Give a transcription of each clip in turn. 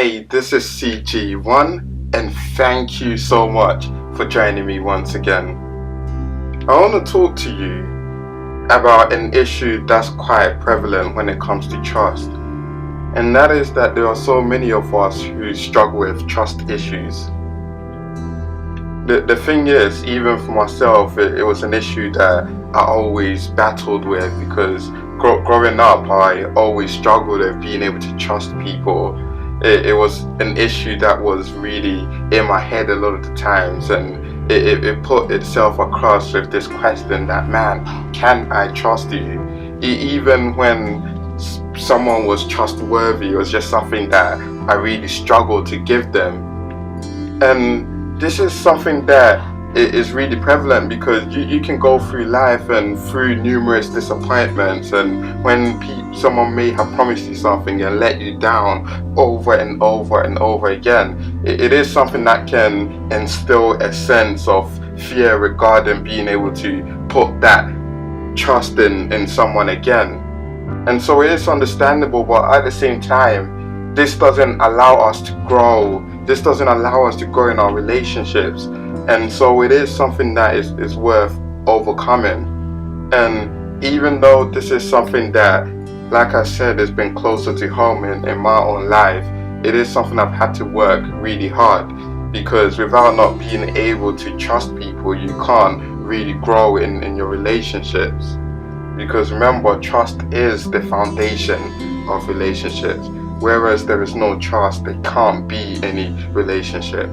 Hey, this is CG1, and thank you so much for joining me once again. I want to talk to you about an issue that's quite prevalent when it comes to trust, and that is that there are so many of us who struggle with trust issues. The thing is, even for myself, it was an issue that I always battled with because growing up, I always struggled with being able to trust people. It was an issue that was really in my head a lot of the times, and it put itself across with this question that, man, can I trust you? Even when someone was trustworthy, it was just something that I really struggled to give them. And this is something that is really prevalent because you can go through life and through numerous disappointments, and when someone may have promised you something and let you down over and over and over again, it is something that can instill a sense of fear regarding being able to put that trust in someone again. And so it is understandable, but at the same time, this doesn't allow us to grow. This doesn't allow us to grow in our relationships. And so it is something that is worth overcoming. And even though this is something that, like I said, has been closer to home in my own life, it is something I've had to work really hard, because without not being able to trust people, you can't really grow in your relationships. Because remember, trust is the foundation of relationships. Whereas there is no trust, there can't be any relationship.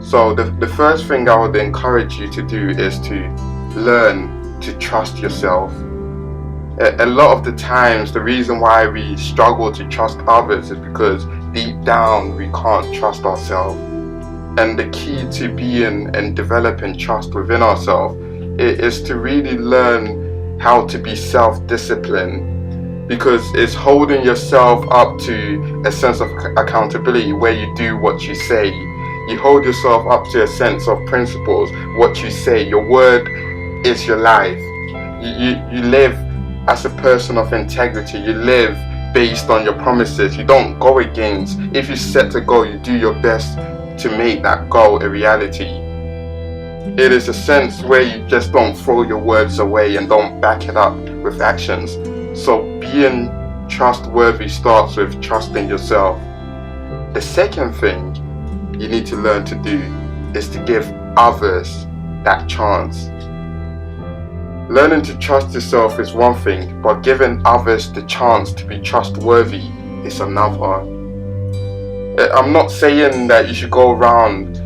So the first thing I would encourage you to do is to learn to trust yourself. A lot of the times, the reason why we struggle to trust others is because deep down we can't trust ourselves. And the key to being and developing trust within ourselves is to really learn how to be self-disciplined, because it's holding yourself up to a sense of accountability where you do what you say. You hold yourself up to a sense of principles, what you say. Your word is your life. You live as a person of integrity. You live based on your promises. You don't go against. If you set a goal, you do your best to make that goal a reality. It is a sense where you just don't throw your words away and don't back it up with actions. So being trustworthy starts with trusting yourself. The second thing you need to learn to do is to give others that chance. Learning to trust yourself is one thing, but giving others the chance to be trustworthy is another. I'm not saying that you should go around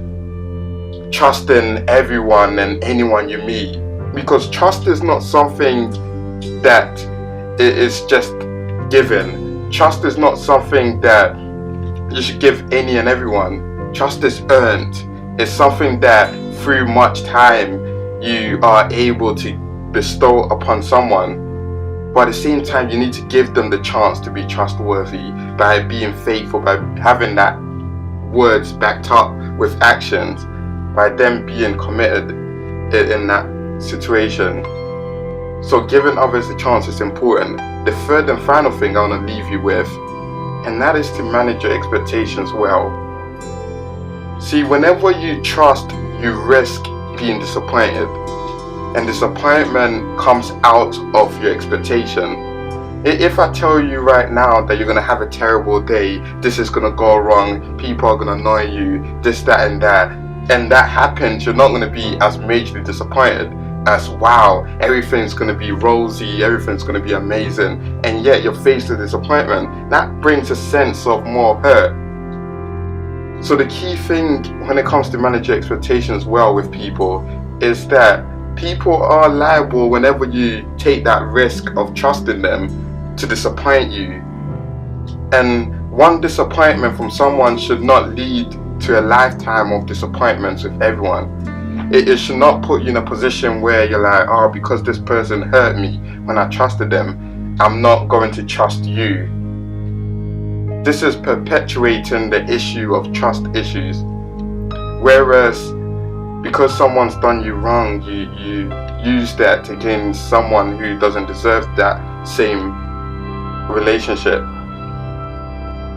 trusting everyone and anyone you meet, because trust is not something that is just given. Trust is not something that you should give any and everyone. Trust is earned. It's something that through much time you are able to bestow upon someone. But at the same time, you need to give them the chance to be trustworthy by being faithful, by having that words backed up with actions, by them being committed in that situation. So giving others the chance is important. The third and final thing I want to leave you with, and that is to manage your expectations well. See, whenever you trust, you risk being disappointed. And disappointment comes out of your expectation. If I tell you right now that you're going to have a terrible day, this is going to go wrong, people are going to annoy you, this, that, and that happens, you're not going to be as majorly disappointed as, wow, everything's going to be rosy, everything's going to be amazing, and yet you're faced with disappointment. That brings a sense of more hurt. So the key thing when it comes to managing expectations well with people is that people are liable, whenever you take that risk of trusting them, to disappoint you. And one disappointment from someone should not lead to a lifetime of disappointments with everyone. It should not put you in a position where you're like, oh, because this person hurt me when I trusted them, I'm not going to trust you. This is perpetuating the issue of trust issues. Whereas, because someone's done you wrong, you use that against someone who doesn't deserve that same relationship.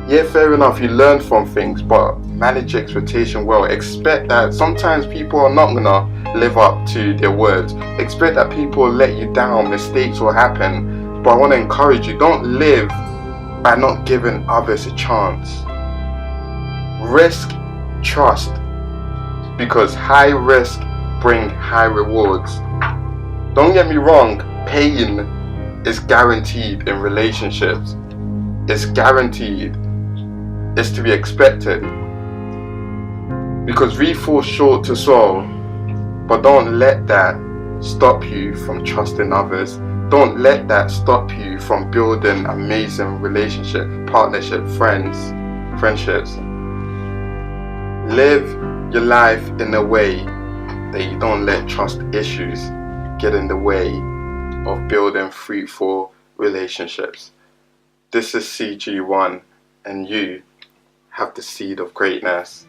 Yeah, fair enough, you learn from things, but manage your expectation well. Expect that sometimes people are not gonna live up to their words. Expect that people will let you down, mistakes will happen. But I want to encourage you, don't live by not giving others a chance. Risk, trust, because high risk bring high rewards. Don't get me wrong, pain is guaranteed in relationships. It's guaranteed. It's to be expected. Because we fall short to soul, but don't let that stop you from trusting others. Don't let that stop you from building amazing relationship, partnership, friendships. Live your life in a way that you don't let trust issues get in the way of building fruitful relationships. This is CG1, and you have the seed of greatness.